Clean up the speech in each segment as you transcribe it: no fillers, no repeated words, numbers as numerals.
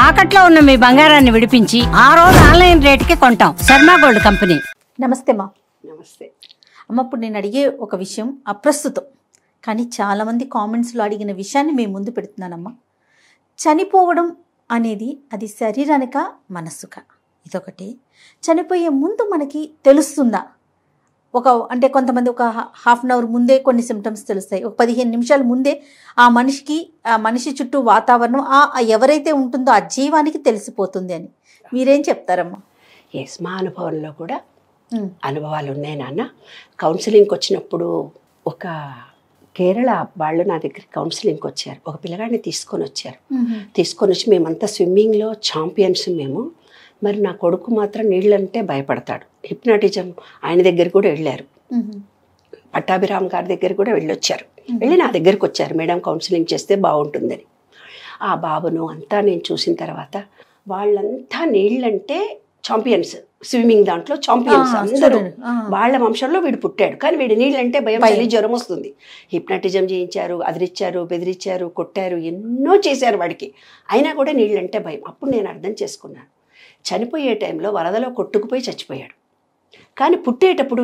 తాకట్లో ఉన్న మీ బంగారాన్ని విడిపించి ఆ రోజు ఆన్లైన్ రేటుకి కొంటాం. Sharma gold company. నమస్తే మా. నమస్తే అమ్మ. ఇప్పుడు నేను అడిగే ఒక విషయం అప్రస్తుతం, కానీ చాలామంది కామెంట్స్లో అడిగిన విషయాన్ని మేము ముందు పెడుతున్నానమ్మా. చనిపోవడం అనేది అది శరీరానిక మనస్సుక? ఇదొకటి. చనిపోయే ముందు మనకి తెలుస్తుందా? అంటే కొంతమంది ఒక హాఫ్ అన్ అవర్ ముందే కొన్ని సిమ్టమ్స్ తెలుస్తాయి, ఒక 15 నిమిషాల ముందే ఆ మనిషి చుట్టూ వాతావరణం ఎవరైతే ఉంటుందో ఆ జీవానికి తెలిసిపోతుంది అని మీరేం చెప్తారమ్మా? ఎస్, మా అనుభవంలో కూడా అనుభవాలు ఉన్నాయి నాన్న. కౌన్సిలింగ్కి వచ్చినప్పుడు ఒక కేరళ వాళ్ళు నా దగ్గర కౌన్సిలింగ్కి వచ్చారు. ఒక పిల్లగాడిని తీసుకొని వచ్చి మేమంతా స్విమ్మింగ్లో ఛాంపియన్స్ మేము. మరి నా కొడుకు మాత్రం నీళ్ళంటే భయపడతాడు. హిప్నాటిజం ఆయన దగ్గర కూడా వెళ్ళారు, పట్టాభిరామ్ గారి దగ్గర కూడా వెళ్ళి నా దగ్గరికి వచ్చారు, మేడం కౌన్సిలింగ్ చేస్తే బాగుంటుందని. ఆ బాబును అంతా నేను చూసిన తర్వాత వాళ్ళంతా నీళ్ళంటే ఛాంపియన్స్, స్విమ్మింగ్ దాంట్లో ఛాంపియన్స్ అందరూ. వాళ్ళ వంశంలో వీడు పుట్టాడు, కానీ వీడి నీళ్ళంటే భయం, చలి జ్వరం వస్తుంది. హిప్నాటిజం చేయించారు, అదిరిచ్చారు, బెదిరించారు, కొట్టారు, ఎన్నో చేశారు వాడికి, అయినా కూడా నీళ్ళంటే భయం. అప్పుడు నేను అర్థం చేసుకున్నాను, చనిపోయే టైంలో వరదలో కొట్టుకుపోయి చచ్చిపోయాడు. కానీ పుట్టేటప్పుడు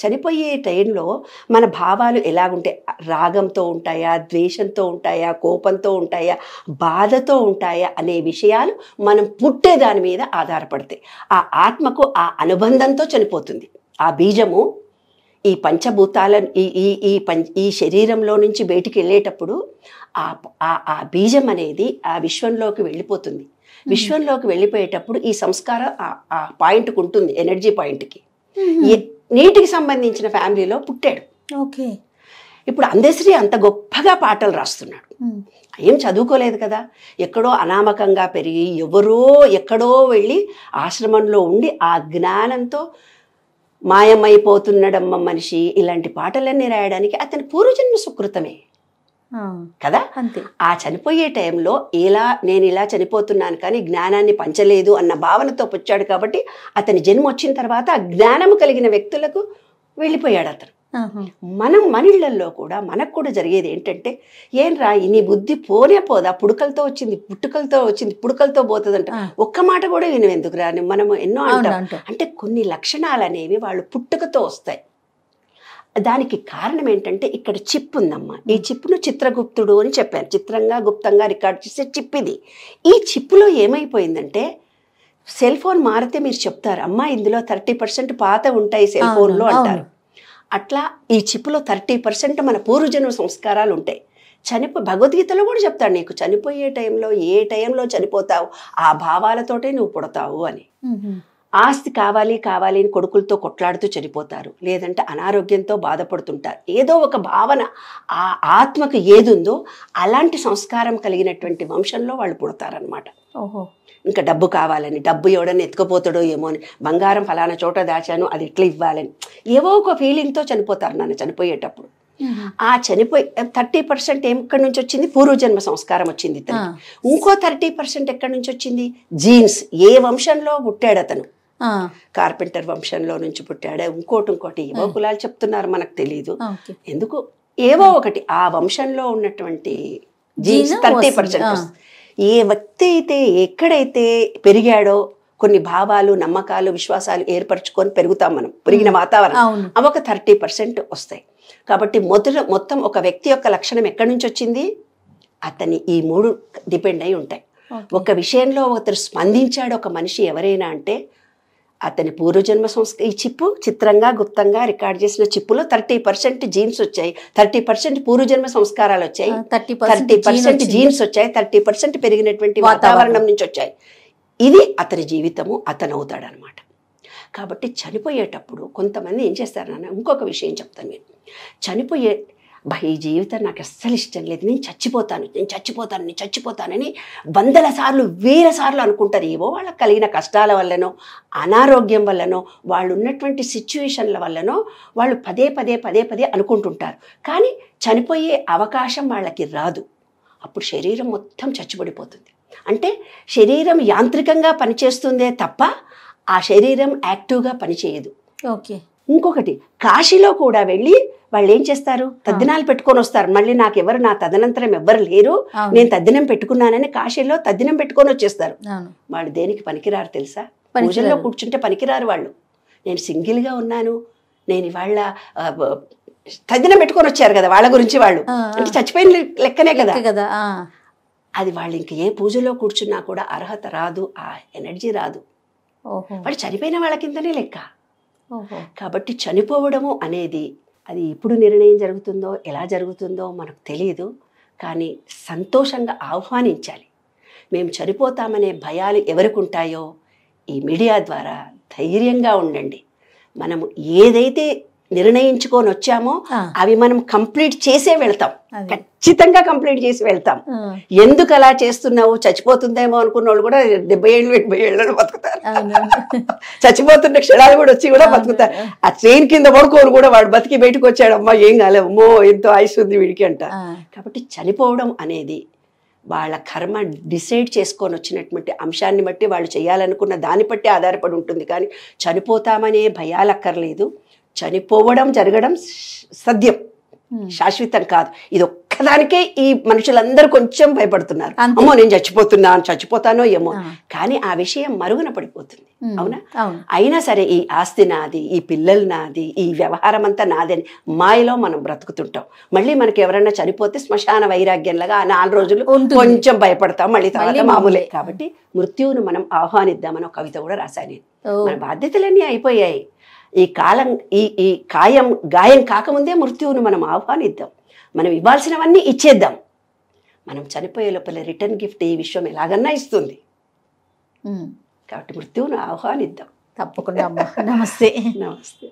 చనిపోయే టైంలో మన భావాలు ఎలాగుంటాయి? రాగంతో ఉంటాయా, ద్వేషంతో ఉంటాయా, కోపంతో ఉంటాయా, బాధతో ఉంటాయా అనే విషయాలు మనం పుట్టే దాని మీద ఆధారపడతాయి. ఆ ఆత్మకు ఆ అనుబంధంతో చనిపోతుంది. ఆ బీజము ఈ పంచభూతాల ఈ శరీరంలో నుంచి బయటికి వెళ్ళేటప్పుడు ఆ బీజం అనేది ఆ విశ్వంలోకి వెళ్ళిపోతుంది. విశ్వంలోకి వెళ్ళిపోయేటప్పుడు ఈ సంస్కారం ఆ పాయింట్కి ఉంటుంది, ఎనర్జీ పాయింట్కి. నీటికి సంబంధించిన ఫ్యామిలీలో పుట్టాడు. ఓకే. ఇప్పుడు అందశ్రీ అంత గొప్పగా పాటలు రాస్తున్నాడు, ఏం చదువుకోలేదు కదా, ఎక్కడో అనామకంగా పెరిగి ఎవరో ఎక్కడో వెళ్ళి ఆశ్రమంలో ఉండి ఆ జ్ఞానంతో మాయమైపోతున్నాడమ్మ మనిషి. ఇలాంటి పాటలన్నీ రాయడానికి అతని పూర్వజన్మ సుకృతమే కదా. అంతే. ఆ చనిపోయే టైంలో నేను ఇలా చనిపోతున్నాను కానీ జ్ఞానాన్ని పంచలేదు అన్న భావనతో వచ్చాడు. కాబట్టి అతని జన్మ వచ్చిన తర్వాత ఆ జ్ఞానము కలిగిన వ్యక్తులకు వెళ్ళిపోయాడు అతను. మన ఇళ్లలో కూడా మనకు కూడా జరిగేది ఏంటంటే, ఏం రా నీ బుద్ధి పోనే పోదా, పుట్టుకలతో వచ్చింది పుడకలతో పోతుందంట. ఒక్క మాట కూడా వినవెందుకు రా, మనము ఎన్నో అంటాం. అంటే కొన్ని లక్షణాలు అనేవి వాళ్ళు పుట్టుకతో వస్తాయి. దానికి కారణం ఏంటంటే, ఇక్కడ చిప్ ఉందమ్మా. ఈ చిప్ను చిత్రగుప్తుడు అని చెప్పారు, చిత్రంగా గుప్తంగా రికార్డ్ చేసే చిప్ ఇది. ఈ చిప్లో ఏమైపోయిందంటే, సెల్ ఫోన్ మారితే మీరు చెప్తారు, అమ్మా ఇందులో 30% పాత ఉంటాయి సెల్ ఫోన్లో అంటారు. అట్లా ఈ చిప్లో 30% మన పూర్వజన్మ సంస్కారాలు ఉంటాయి. భగవద్గీతలో కూడా చెప్తాడు, నీకు చనిపోయే టైంలో ఏ టైంలో చనిపోతావు ఆ భావాలతోటే నువ్వు పుడతావు అని. ఆస్తి కావాలి అని కొడుకులతో కొట్లాడుతూ చనిపోతారు, లేదంటే అనారోగ్యంతో బాధపడుతుంటారు. ఏదో ఒక భావన ఆ ఆత్మకు ఏదుందో అలాంటి సంస్కారం కలిగినటువంటి వంశంలో వాళ్ళు పుడతారనమాట. ఇంకా డబ్బు కావాలని, డబ్బు ఎవడని ఎత్తుకుపోతాడో ఏమో అని, బంగారం ఫలానా చోట దాచాను అది ఎట్లా ఇవ్వాలని, ఏవో ఒక ఫీలింగ్తో చనిపోతారు నన్ను చనిపోయేటప్పుడు. ఆ 30% ఎక్కడి నుంచి వచ్చింది? పూర్వజన్మ సంస్కారం వచ్చింది ఇతను. ఇంకో 30% ఎక్కడి నుంచి వచ్చింది? జీన్స్. ఏ వంశంలో పుట్టాడు అతను? కార్పెంటర్ వంశంలో నుంచి పుట్టాడా, ఇంకోటి ఏవో కులాలు చెప్తున్నారు, మనకు తెలియదు ఎందుకు. ఏవో ఒకటి ఆ వంశంలో ఉన్నటువంటి జీన్స్ 30%. ఏ వ్యక్తి అయితే ఎక్కడైతే పెరిగాడో కొన్ని భావాలు, నమ్మకాలు, విశ్వాసాలు ఏర్పరచుకొని పెరుగుతాం మనం, పెరిగిన వాతావరణం, అవి ఒక 30% వస్తాయి. కాబట్టి మొత్తం ఒక వ్యక్తి యొక్క లక్షణం ఎక్కడి నుంచి వచ్చింది? అతని ఈ 3 డిపెండ్ అయి ఉంటాయి. ఒక విషయంలో ఒకరు స్పందించాడు ఒక మనిషి ఎవరైనా అంటే, అతని పూర్వజన్మ ఈ చిప్పు చిత్రంగా గుప్తంగా రికార్డ్ చేసిన చిప్పులో 30% జీన్స్ వచ్చాయి, 30% పూర్వజన్మ సంస్కారాలు వచ్చాయి, 30% జీన్స్ వచ్చాయి, 30% పెరిగినటువంటి వాతావరణం నుంచి వచ్చాయి. ఇది అతని జీవితము, అతను అవుతాడు అనమాట. కాబట్టి చనిపోయేటప్పుడు కొంతమంది ఏం చేస్తారు నాన్న, ఇంకొక విషయం చెప్తాను నేను. ఈ జీవితం నాకు అస్సలు ఇష్టం లేదు, నేను చచ్చిపోతానని 100 సార్లు 1000 సార్లు అనుకుంటారు. ఏవో వాళ్ళకి కలిగిన కష్టాల వల్లనో, అనారోగ్యం వల్లనో, వాళ్ళు ఉన్నటువంటి సిచ్యువేషన్ల వల్లనో వాళ్ళు పదే అనుకుంటుంటారు. కానీ చనిపోయే అవకాశం వాళ్ళకి రాదు. అప్పుడు శరీరం మొత్తం చచ్చిపడిపోతుంది. అంటే శరీరం యాంత్రికంగా పనిచేస్తుందే తప్ప ఆ శరీరం యాక్టివ్గా పనిచేయదు. ఓకే. ఇంకొకటి, కాశీలో కూడా వెళ్ళి వాళ్ళు ఏం చేస్తారు, తద్దినాలు పెట్టుకొని వస్తారు. మళ్ళీ నాకు ఎవరు నా తదనంతరం ఎవ్వరు లేరు, అవును. నేను తద్దినం పెట్టుకున్నానని కాశీలో తద్దినం పెట్టుకొని వచ్చేస్తారు. అవును. వాళ్ళు దేనికి పనికిరారు తెలుసా? పనికిరారు. పూజల్లో కూర్చుంటే పనికిరారు వాళ్ళు. నేను సింగిల్గా ఉన్నాను, నేను ఇవాళ తద్దినం పెట్టుకొని వచ్చారు కదా వాళ్ళ గురించి వాళ్ళు, అంటే చచ్చిపోయిన లెక్కనే కదా. కదా. అది వాళ్ళు ఇంక ఏ పూజలో కూర్చున్నా కూడా అర్హత రాదు, ఆ ఎనర్జీ రాదు. ఓహో. వాళ్ళు చనిపోయిన వాళ్ళ కిందనే లెక్క. ఓహో. కాబట్టి చనిపోవడము అనేది అది ఎప్పుడు నిర్ణయం జరుగుతుందో ఎలా జరుగుతుందో మనకు తెలియదు, కానీ సంతోషంగా ఆహ్వానించాలి. మేము చనిపోతామనే భయాలు ఎవరికి ఉంటాయో ఈ మీడియా ద్వారా ధైర్యంగా ఉండండి. మనము ఏదైతే నిర్ణయించుకొని వచ్చామో అవి మనం కంప్లీట్ చేసే వెళ్తాం, ఖచ్చితంగా కంప్లీట్ చేసి వెళ్తాం. ఎందుకు అలా చేస్తున్నావు, చచ్చిపోతుందేమో అనుకున్న వాళ్ళు కూడా 70 ఏళ్ళు 80 ఏళ్ళలో బతుకుతారు. చచ్చిపోతున్న క్షణాలు కూడా వచ్చి కూడా బతుకుతారు. ఆ ట్రైన్ కింద పడుకోరు కూడా వాడు బతికి బయటకు వచ్చాడమ్మా ఏం కాలేమో ఎంతో ఆయుష్ ఉంది వీడికి అంట. కాబట్టి చనిపోవడం అనేది వాళ్ళ కర్మ డిసైడ్ చేసుకొని వచ్చినటువంటి అంశాన్ని బట్టి వాళ్ళు చేయాలనుకున్న దాన్ని బట్టి ఆధారపడి ఉంటుంది. కానీ చనిపోతామనే భయాలు అక్కర్లేదు. చనిపోవడం జరగడం సత్యం, శాశ్వతం కాదు. ఇది ఒక్కదానికే ఈ మనుషులందరూ కొంచెం భయపడుతున్నారు. అమ్మో నేను చచ్చిపోతానో ఏమో, కానీ ఆ విషయం మరుగున పడిపోతుంది. అవునా? అయినా సరే ఈ ఆస్తి నాది, ఈ పిల్లలు నాది, ఈ వ్యవహారం అంతా నాదని మాయలో మనం బ్రతుకుతుంటాం. మళ్ళీ మనకి ఎవరైనా చనిపోతే శ్మశాన వైరాగ్యంలాగా 4 రోజులు కొంచెం భయపడతాం, మళ్ళీ తర్వాత మామూలే. కాబట్టి మృత్యువును మనం ఆహ్వానిద్దామని ఒక కవిత కూడా రాశాను. మన బాధ్యతలన్నీ అయిపోయాయి. ఈ కాలం ఈ గాయం కాకముందే మృత్యువును మనం ఆహ్వానిద్దాం. మనం ఇవ్వాల్సినవన్నీ ఇచ్చేద్దాం. మనం చనిపోయే లోపల రిటర్న్ గిఫ్ట్ ఈ విశ్వం ఎలాగన్నా ఇస్తుంది. కాబట్టి మృత్యువును ఆహ్వానిద్దాం. తప్పకుండా అమ్మా. నమస్తే. నమస్తే.